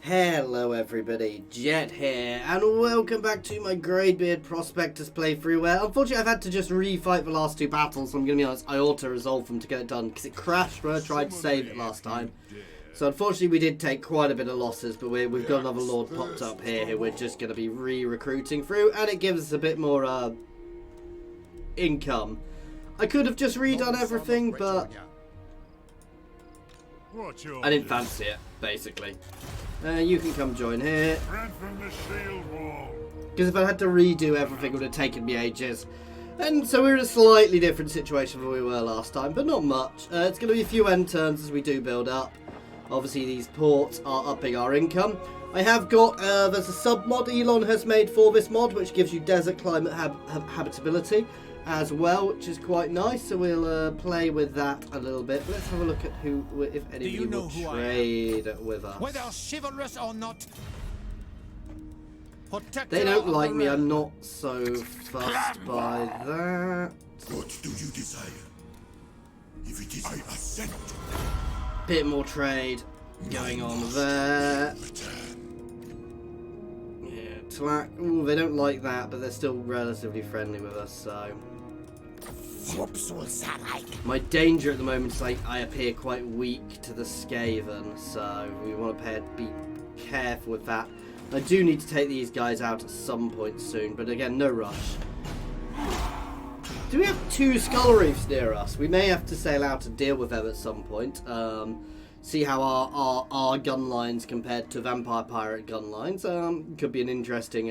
Hello everybody, Jet here, and welcome back to my Greybeard Prospectors playthrough where unfortunately I've had to just refight the last two battles, so I'm going to be honest, I auto-resolved them to get it done because it crashed when I tried to save it last time. So unfortunately we did take quite a bit of losses, but we've got another Lord popped up here who we're just going to be re-recruiting through, and it gives us a bit more income. I could have just redone everything, but I didn't fancy it, basically. You can come join here. Because if I had to redo everything, it would have taken me ages. And so we're in a slightly different situation than we were last time, but not much. It's going to be a few end turns as we do build up. Obviously, these ports are upping our income. I have got, there's a sub-mod Elon has made for this mod, which gives you desert climate habitability as well, which is quite nice. So we'll play with that a little bit. Let's have a look at who, if any of you will trade with us. Whether chivalrous or not, they don't like me. I'm not so fussed by that. What do you desire? If it is, I assent. Bit more trade going on there. Yeah, Tlack. Ooh, they don't like that, but they're still relatively friendly with us, so. My danger at the moment is I appear quite weak to the Skaven, so we want to be careful with that. I do need to take these guys out at some point soon, but again, no rush. Do we have two Skull Reefs near us? We may have to sail out and deal with them at some point. See how our gun lines compared to Vampire Pirate gun lines. Could be an interesting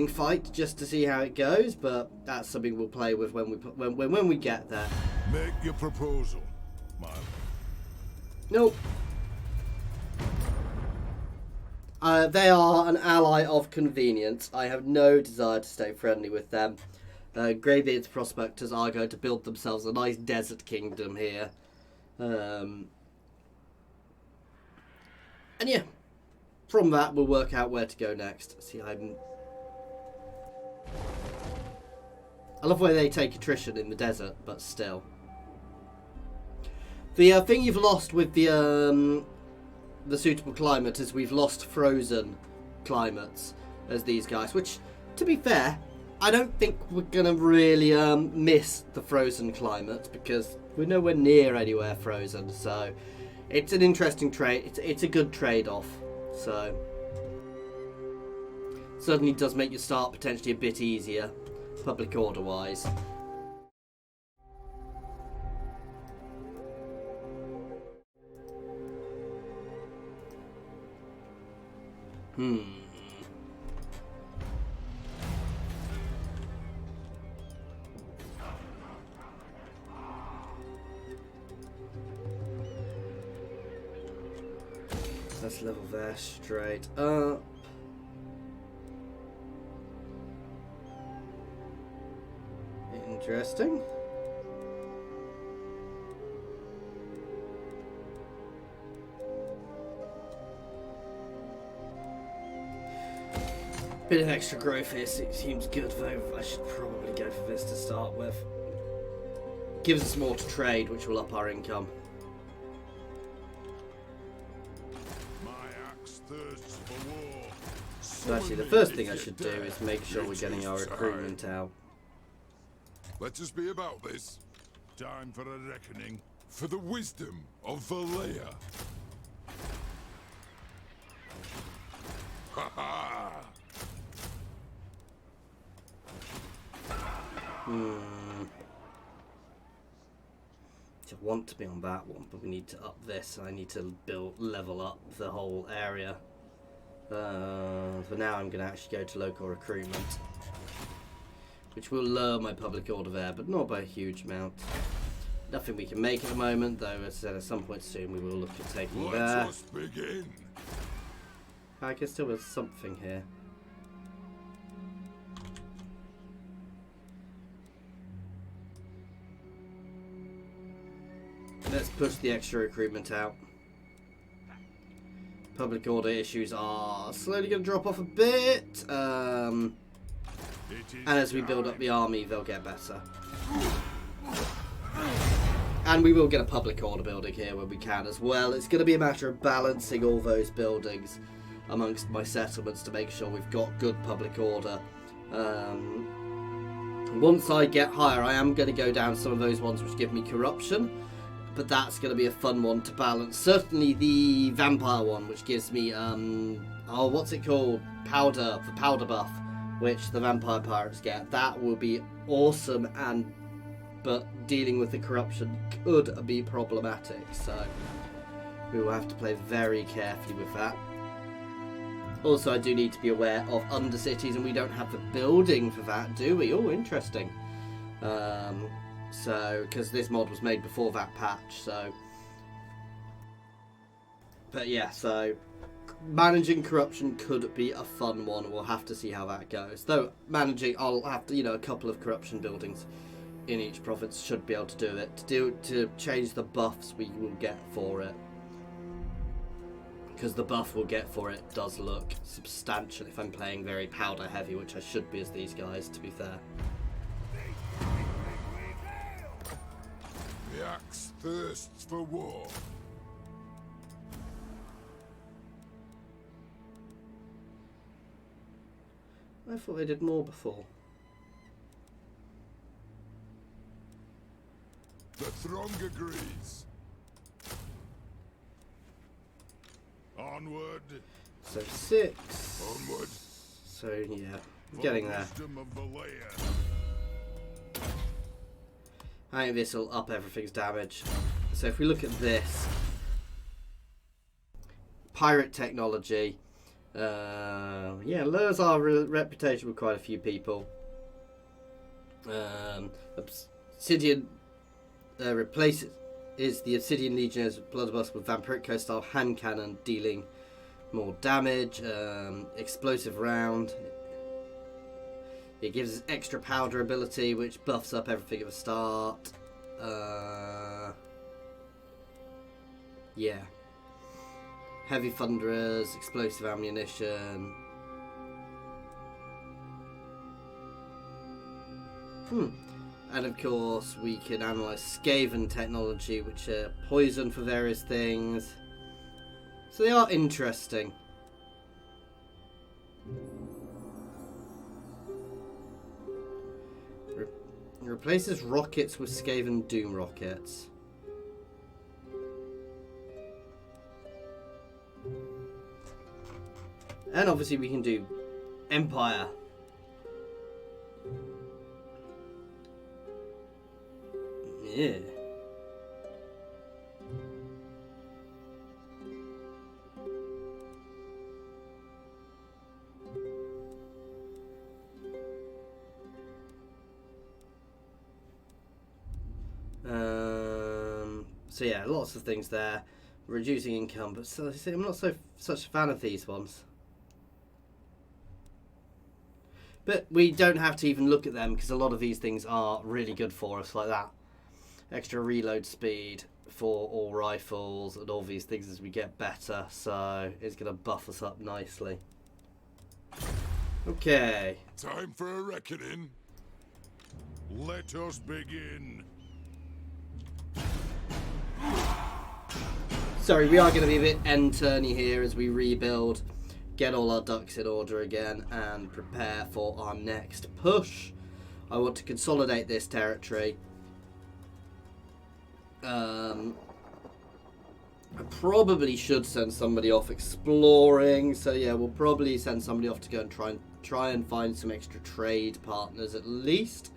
fight just to see how it goes, but that's something we'll play with when we get there. Make your proposal, Milo. Nope. They are an ally of convenience. I have no desire to stay friendly with them. Greybeard's Prospectors are going to build themselves a nice desert kingdom here. And yeah, from that we'll work out where to go next. See, I love where they take attrition in the desert, but still. The thing you've lost with the suitable climate is we've lost frozen climates as these guys, which, to be fair, I don't think we're going to really miss the frozen climate because we're nowhere near anywhere frozen, so it's an interesting trade. It's a good trade-off, so certainly does make your start potentially a bit easier, public order-wise. Let's level there straight up. Interesting. Bit of extra growth here seems good, though. I should probably go for this to start with. Gives us more to trade, which will up our income. So actually, the first thing I should do is make sure we're getting our recruitment out. Let us be about this. Time for a reckoning for the wisdom of Valea. Ha ha! I want to be on that one, but we need to up this. I need to level up the whole area. For now, I'm going to actually go to local recruitment, which will lower my public order there, but not by a huge amount. Nothing we can make at the moment, though. As I said, at some point soon we will look at taking there. Let us begin. I guess there was something here. Let's push the extra recruitment out. Public order issues are slowly going to drop off a bit. And as we build up the army, they'll get better. And we will get a public order building here when we can as well. It's going to be a matter of balancing all those buildings amongst my settlements to make sure we've got good public order. Once I get higher, I am going to go down some of those ones which give me corruption, but that's going to be a fun one to balance. Certainly the vampire one, which gives me what's it called, the powder buff, which the vampire pirates get. That will be awesome, but dealing with the corruption could be problematic, so we will have to play very carefully with that. Also, I do need to be aware of undercities, and we don't have the building for that, do we? Oh, interesting. Because this mod was made before that patch, so... But yeah, so... Managing corruption could be a fun one. We'll have to see how that goes. Though, I'll have to, a couple of corruption buildings in each province should be able to do it. To change the buffs we will get for it. Because the buff we'll get for it does look substantial if I'm playing very powder heavy, which I should be as these guys, to be fair. The axe thirsts for war. I thought they did more before. The throng agrees. Onward. So 6. Onward. So yeah, getting there. I think this will up everything's damage. So if we look at this, pirate technology, lowers our reputation with quite a few people. Obsidian replaces the Obsidian Legionnaires Blunderbuss with Vampirico style hand cannon, dealing more damage. Explosive round. It gives us extra powder ability, which buffs up everything at the start. Yeah. Heavy thunderers, explosive ammunition. And of course, we can analyse Skaven technology, which are poison for various things. So they are interesting. Replaces rockets with Skaven Doom rockets. And obviously we can do Empire. Yeah. So yeah, lots of things there. Reducing income, but so, I'm not such a fan of these ones. But we don't have to even look at them because a lot of these things are really good for us, like that. Extra reload speed for all rifles and all these things as we get better, so it's going to buff us up nicely. Okay. Time for a reckoning. Let us begin. Sorry, we are going to be a bit end-turny here as we rebuild, get all our ducks in order again, and prepare for our next push. I want to consolidate this territory. I probably should send somebody off exploring, so yeah, we'll probably send somebody off to go and try and find some extra trade partners at least.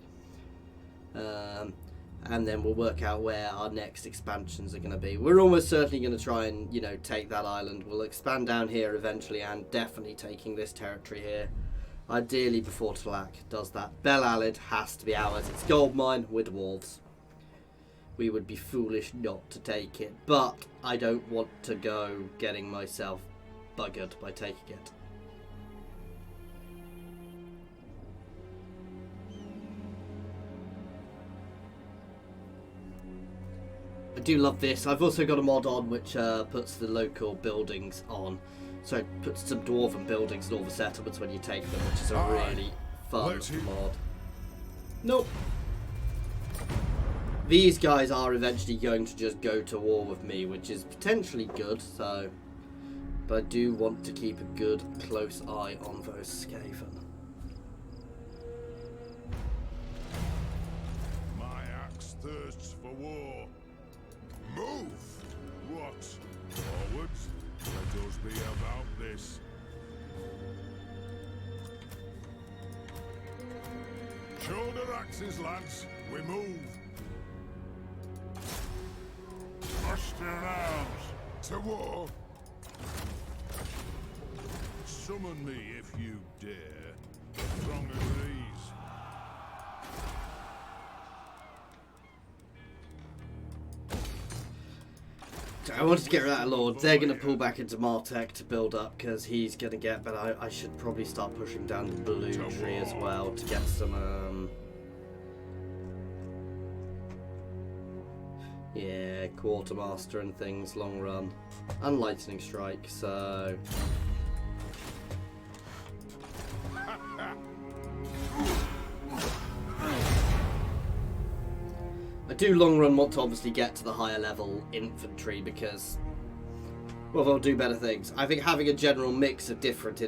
And then we'll work out where our next expansions are going to be. We're almost certainly going to try and, take that island. We'll expand down here eventually, and definitely taking this territory here. Ideally before Tlak does that. Bel Alid has to be ours. It's gold mine with dwarves. We would be foolish not to take it, but I don't want to go getting myself buggered by taking it. I do love this. I've also got a mod on which puts the local buildings on. So it puts some dwarven buildings in all the settlements when you take them, which is a really fun mod. Nope. these guys are eventually going to just go to war with me, which is potentially good. So, but I do want to keep a good close eye on those Skaven. My axe thirsts for war. Move! What? Forwards? Let us be about this. Shoulder axes, lads. We move. Thrust their arms. To war. Summon me if you dare. The throng agrees. I wanted to get rid of that Lord. They're going to pull back into Martech to build up because he's going to get... But I should probably start pushing down the blue tree as well to get some... yeah, Quartermaster and things, long run. And Lightning Strike, so... I do long run want to obviously get to the higher level infantry because, well, they'll do better things. I think having a general mix of different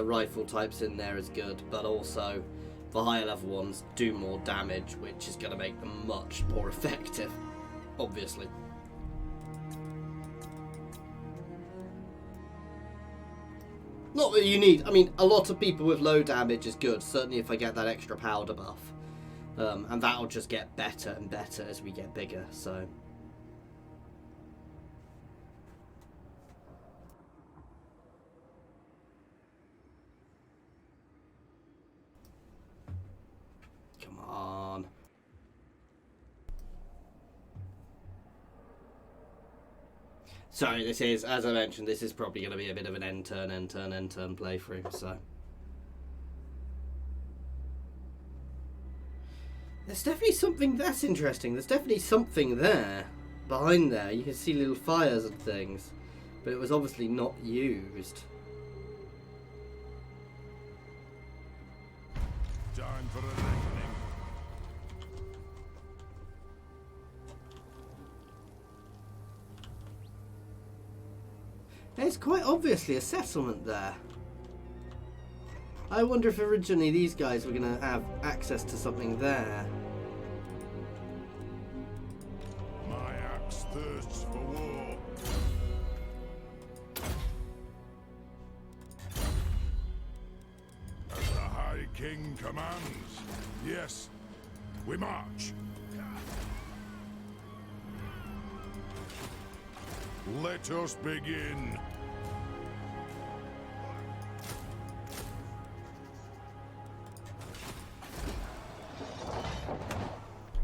rifle types in there is good, but also the higher level ones do more damage, which is going to make them much more effective, obviously. Not that you need, I mean, a lot of people with low damage is good, certainly if I get that extra powder buff. And that'll just get better and better as we get bigger, so... Come on. Sorry, this is, as I mentioned, this is probably going to be a bit of an end turn playthrough, so... There's definitely something that's interesting. There's definitely something there, behind there. You can see little fires and things, but it was obviously not used. Time for a reckoning. There's quite obviously a settlement there. I wonder if originally these guys were going to have access to something there. My axe thirsts for war. As the High King commands, yes, we march. Let us begin.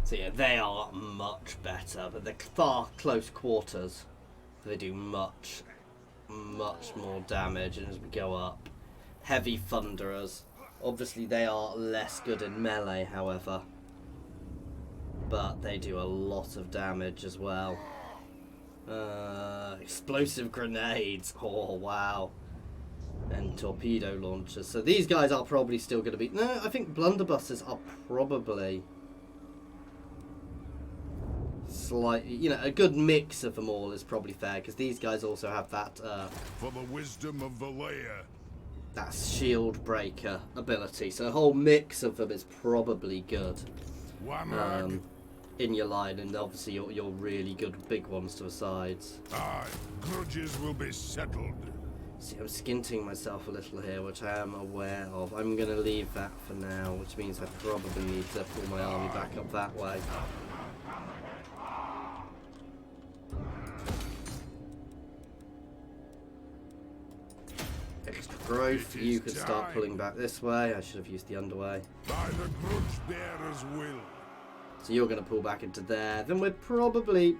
So yeah, they are much better, but they're far close quarters. They do much more damage, and as we go up, heavy thunderers. Obviously, they are less good in melee, however, but they do a lot of damage as well. Explosive grenades. Oh wow. And torpedo launchers. So these guys are probably still going to be... No, I think blunderbusters are probably... slightly, you know, a good mix of them all is probably fair, because these guys also have that for the wisdom of the layer, that shield breaker ability, so a whole mix of them is probably good in your line, and obviously you're really good big ones to the sides. Aye, grudges will be settled. See, I'm skinting myself a little here, which I am aware of. I'm going to leave that for now, which means I probably need to pull my army back up that way. Extra growth, you can start pulling back this way. I should have used the underway. By the grudge bearer's will. So you're going to pull back into there. Then we're probably...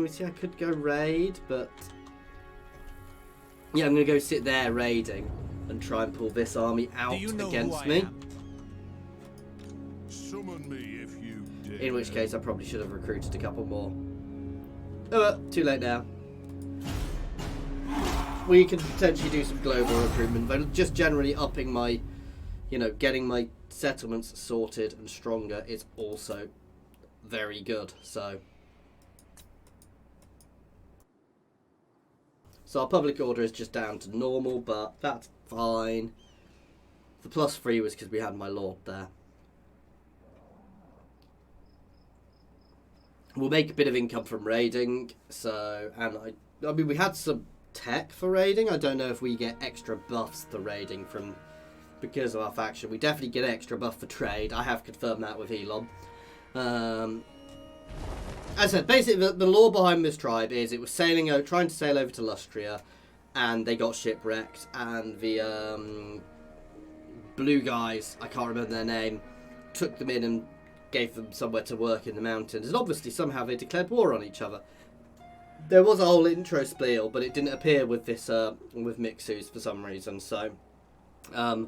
see, I could go raid, but... yeah, I'm going to go sit there raiding and try and pull this army out against me. Summon me if you dare. In which case, I probably should have recruited a couple more. Oh well, too late now. We can potentially do some global recruitment, but just generally upping my, you know, getting my settlements sorted and stronger is also very good. So our public order is just down to normal, but that's fine. The +3 was because we had my lord there. We'll make a bit of income from raiding. So, and I mean, we had some tech for raiding. I don't know if we get extra buffs for raiding from because of our faction. We definitely get extra buff for trade. I have confirmed that with Elon. As I said, basically the lore behind this tribe is it was trying to sail over to Lustria, and they got shipwrecked, and the blue guys, I can't remember their name, took them in and gave them somewhere to work in the mountains, and obviously somehow they declared war on each other. There was a whole intro spiel, but it didn't appear with this with Mixu's for some reason. So I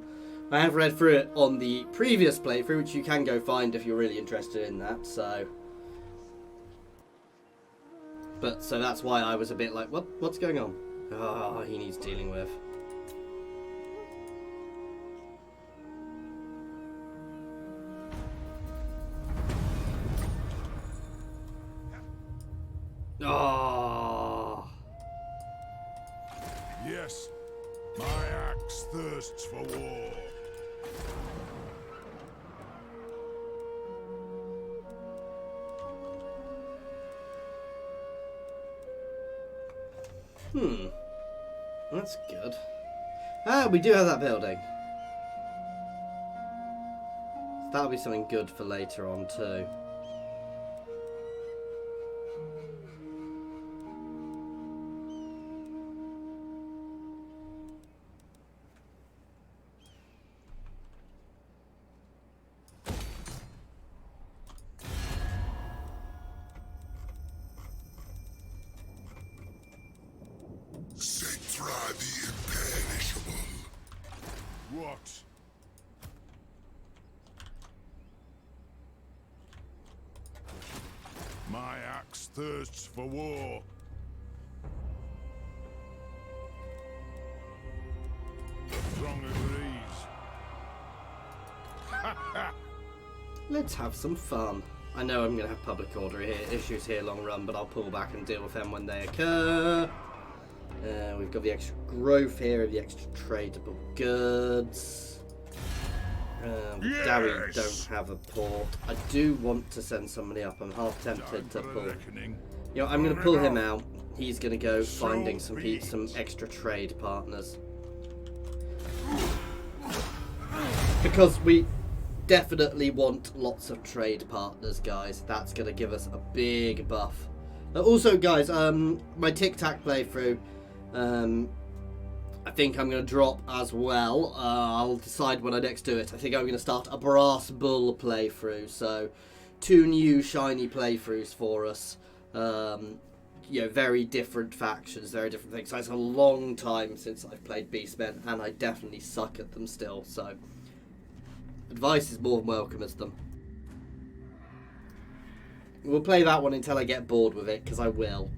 have read through it on the previous playthrough, which you can go find if you're really interested in that. So that's why I was a bit like, what's going on? Oh, he needs dealing with. Oh. Yes, my axe thirsts for war. That's good. Ah, we do have that building. That'll be something good for later on too. What? My axe thirsts for war. The throng agrees. Let's have some fun. I know I'm going to have public order issues here long run, but I'll pull back and deal with them when they occur. We've got the extra growth here, the extra tradable goods. Yes! Dawi don't have a port. I do want to send somebody up. I'm half tempted to pull. You know, I'm going to pull him out. He's going to go finding some extra trade partners. Because we definitely want lots of trade partners, guys. That's going to give us a big buff. Also, guys, my Tic Tac playthrough, I think I'm going to drop as well. I'll decide when I next do it. I think I'm going to start a Brass Bull playthrough. So, 2 new shiny playthroughs for us. You know, very different factions, very different things. So it's a long time since I've played Beastmen, and I definitely suck at them still. So, advice is more than welcome as them. We'll play that one until I get bored with it, because I will.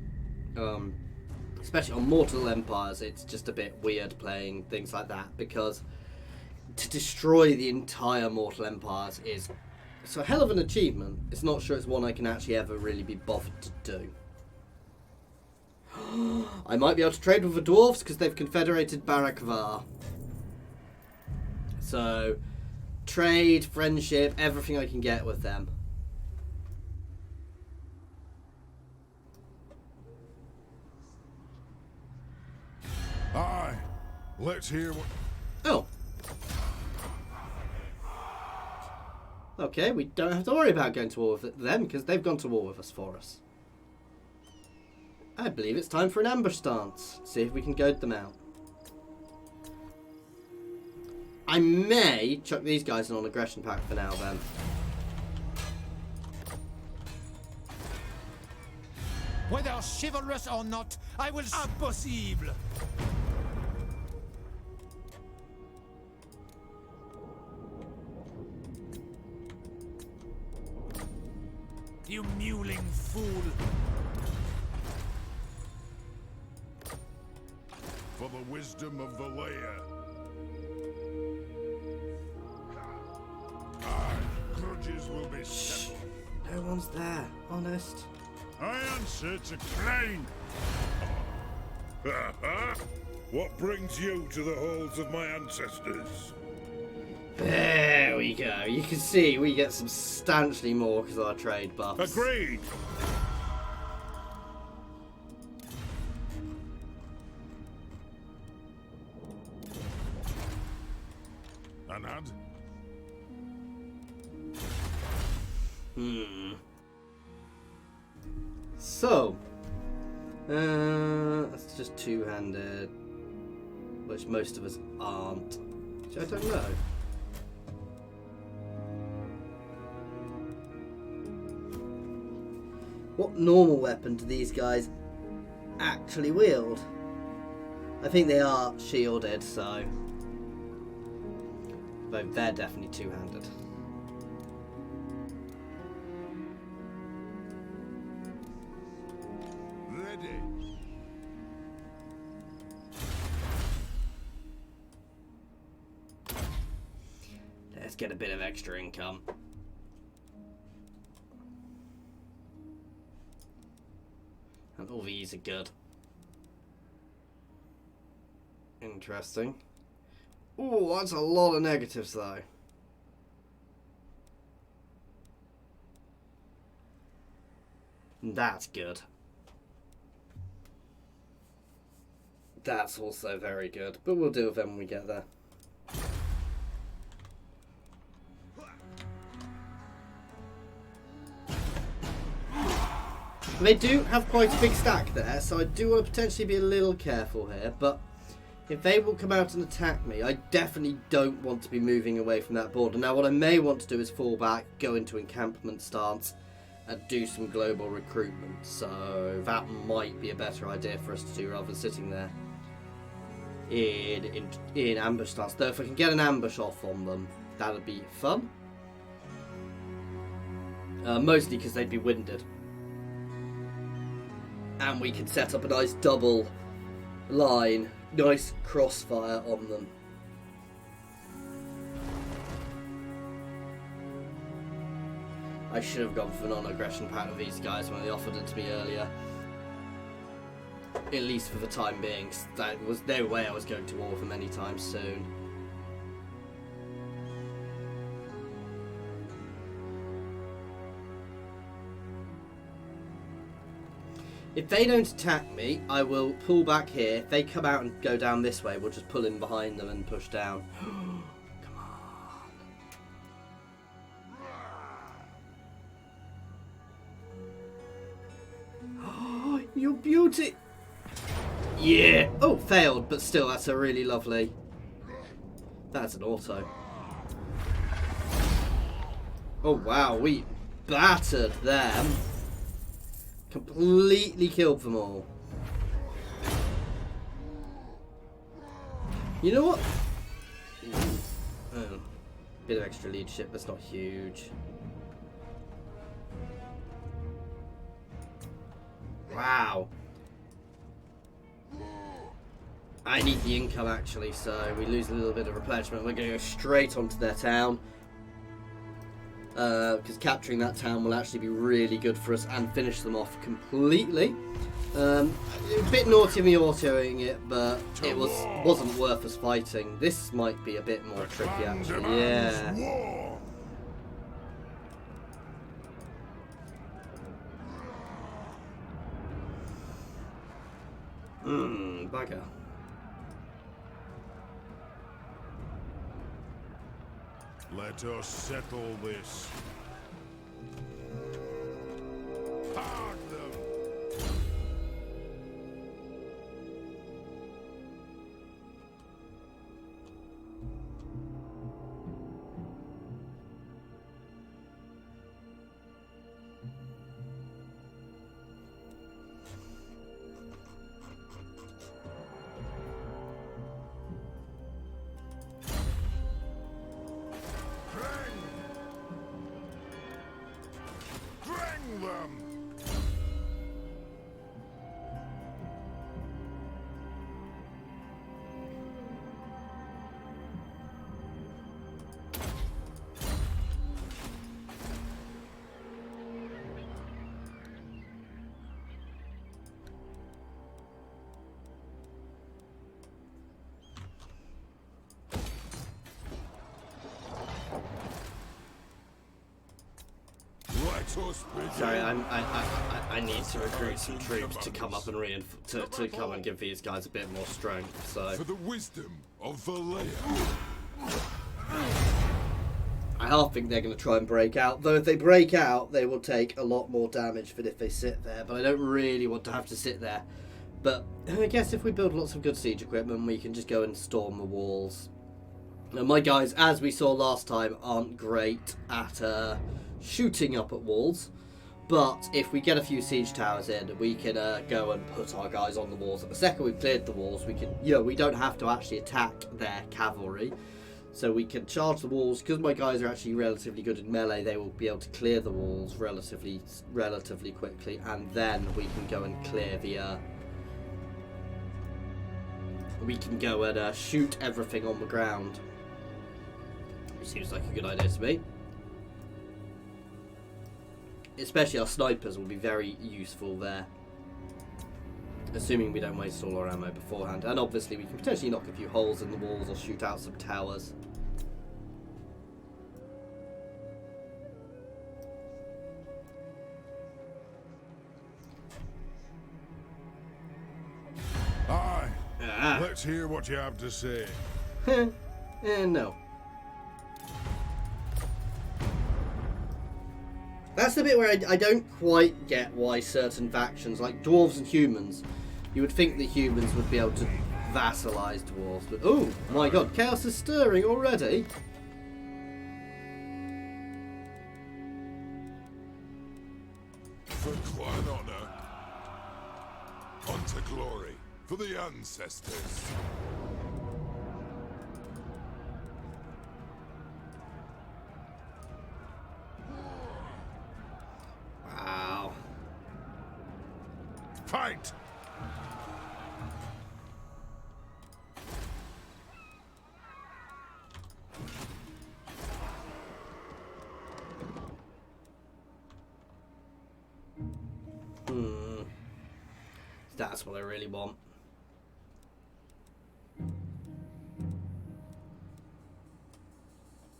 Especially on Mortal Empires, it's just a bit weird playing things like that, because to destroy the entire Mortal Empires is it's a hell of an achievement. It's not sure it's one I can actually ever really be bothered to do. I might be able to trade with the Dwarfs, because they've confederated Barakvar. So, trade, friendship, everything I can get with them. Aye, let's hear what... Oh. Okay, we don't have to worry about going to war with them, because they've gone to war with us for us. I believe it's time for an ambush stance. See if we can goad them out. I may chuck these guys in on aggression pact for now, then. Whether chivalrous or not, I will... Impossible! You mewling fool! For the wisdom of the layer. Aye, grudges will be settled. No one's there, honest. I answer to Crane. What brings you to the halls of my ancestors? There we go. You can see we get substantially more because of our trade buffs. Agreed. Anad? So, that's just two-handed, which most of us aren't. Which I don't know. What normal weapon do these guys actually wield? I think they are shielded, so... But they're definitely two-handed. Ready. Let's get a bit of extra income. And all these are good. Interesting. Oh, that's a lot of negatives though. That's good. That's also very good, but we'll deal with them when we get there. They do have quite a big stack there, so I do want to potentially be a little careful here, but if they will come out and attack me, I definitely don't want to be moving away from that border. Now what I may want to do is fall back, go into encampment stance, and do some global recruitment. So that might be a better idea for us to do rather than sitting there in ambush stance. Though if I can get an ambush off on them, that would be fun. Mostly because they'd be winded. And we can set up a nice double line, nice crossfire on them. I should have gone for a non-aggression pact with these guys when they offered it to me earlier. At least for the time being. That was no way I was going to war with them anytime soon. If they don't attack me, I will pull back here. If they come out and go down this way, we'll just pull in behind them and push down. Come on. Oh, you beauty. Yeah. Oh, failed, but still, that's a really lovely. That's an auto. Oh, wow. We battered them. Completely killed them all. You know what? Oh, bit of extra leadership, that's not huge. Wow. I need the income actually, so we lose a little bit of replenishment. We're going to go straight onto their town. Because capturing that town will actually be really good for us and finish them off completely. A bit naughty of me autoing it, but it wasn't worth us fighting. This might be a bit more tricky actually. Yeah. Bugger. Let us settle this. Hard them. Sorry, I need to recruit some troops to come up and to come and give these guys a bit more strength. So For the wisdom of Vallejo. I half think they're going to try and break out. Though if they break out, they will take a lot more damage than if they sit there. But I don't really want to have to sit there. But I guess if we build lots of good siege equipment, we can just go and storm the walls. Now, my guys, as we saw last time, aren't great at shooting up at walls. But if we get a few siege towers in, we can go and put our guys on the walls. And the second we've cleared the walls, we can, we don't have to actually attack their cavalry. So we can charge the walls. Because my guys are actually relatively good in melee, they will be able to clear the walls relatively quickly. And then we can go and clear the... we can go and shoot everything on the ground. Which seems like a good idea to me. Especially our snipers will be very useful there. Assuming we don't waste all our ammo beforehand. And obviously we can potentially knock a few holes in the walls or shoot out some towers. Aye. Let's hear what you have to say. No. That's the bit where I don't quite get why certain factions, like dwarves and humans, you would think the humans would be able to vassalize dwarves, but oh my god, chaos is stirring already. For clan honor, unto glory, for the ancestors. Wow. Fight! That's what I really want.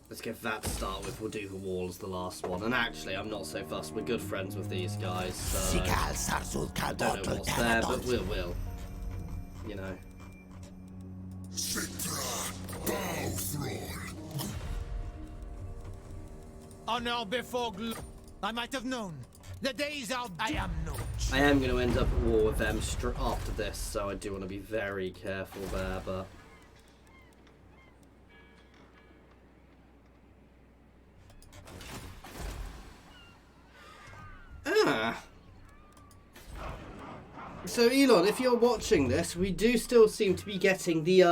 Let's get that to start with. We'll do the wall as the last one. And actually, I'm not so fussed. We're good friends with these guys, so I don't know what's there, but we'll. You know. Honor before I might have known. The days are... I am not. I am going to end up at war with them after this, so I do want to be very careful there, but... So Elon, if you're watching this, we do still seem to be getting the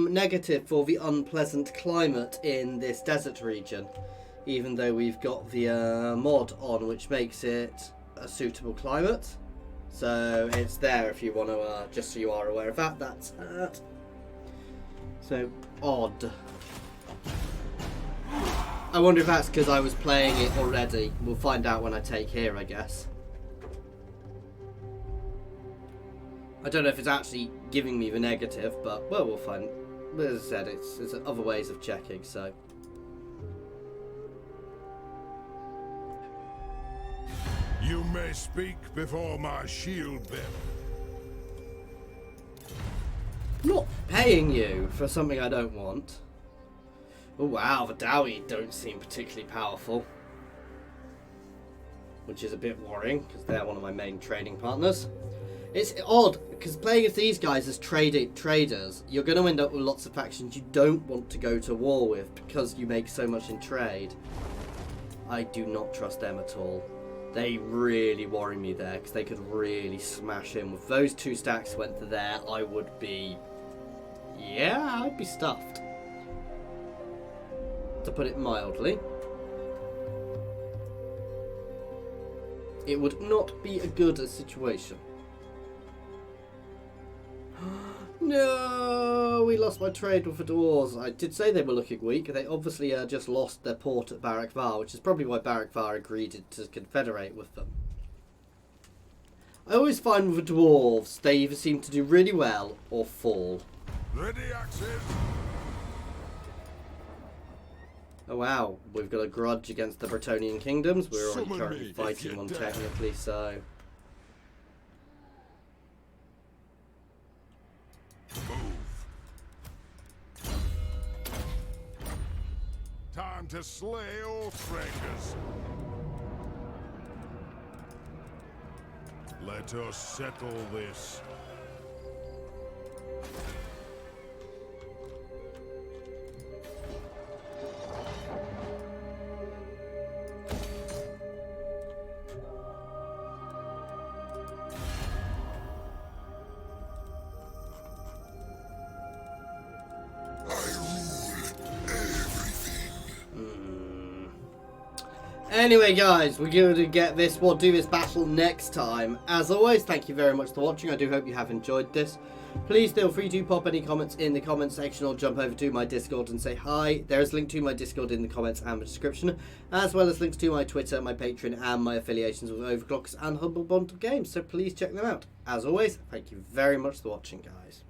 negative for the unpleasant climate in this desert region, even though we've got the mod on which makes it a suitable climate. So it's there if you want to, just so you are aware of that. That's so odd. I wonder if that's because I was playing it already. We'll find out when I take here, I guess. I don't know if it's actually giving me the negative, but well, we'll find. As I said, there's other ways of checking, so. You may speak before my shield bearer. I'm not paying you for something I don't want. Oh wow, the Dawi don't seem particularly powerful. Which is a bit worrying, because they're one of my main trading partners. It's odd, because playing with these guys as traders, you're going to end up with lots of factions you don't want to go to war with, because you make so much in trade. I do not trust them at all. They really worry me there, because they could really smash in. With those two stacks went to there, I would be... yeah, I'd be stuffed. To put it mildly. It would not be a good situation. No, we lost my trade with the dwarves. I did say they were looking weak. They obviously just lost their port at Barak Var, which is probably why Barak Var agreed to confederate with them. I always find with the dwarves, they either seem to do really well or fall. Ready, axes. Oh wow, we've got a grudge against the Bretonian kingdoms. We're already Summon currently me if fighting you one dare. technically, so... Move. Time to slay Oathbreakers. Let us settle this. Anyway guys, we're going to get this, we'll do this battle next time. As always, thank you very much for watching. I do hope you have enjoyed this. Please feel free to pop any comments in the comment section or jump over to my Discord and say hi. There is a link to my Discord in the comments and the description, as well as links to my Twitter, my Patreon and my affiliations with Overclockers and Humble Bundle Games, so please check them out. As always, thank you very much for watching guys.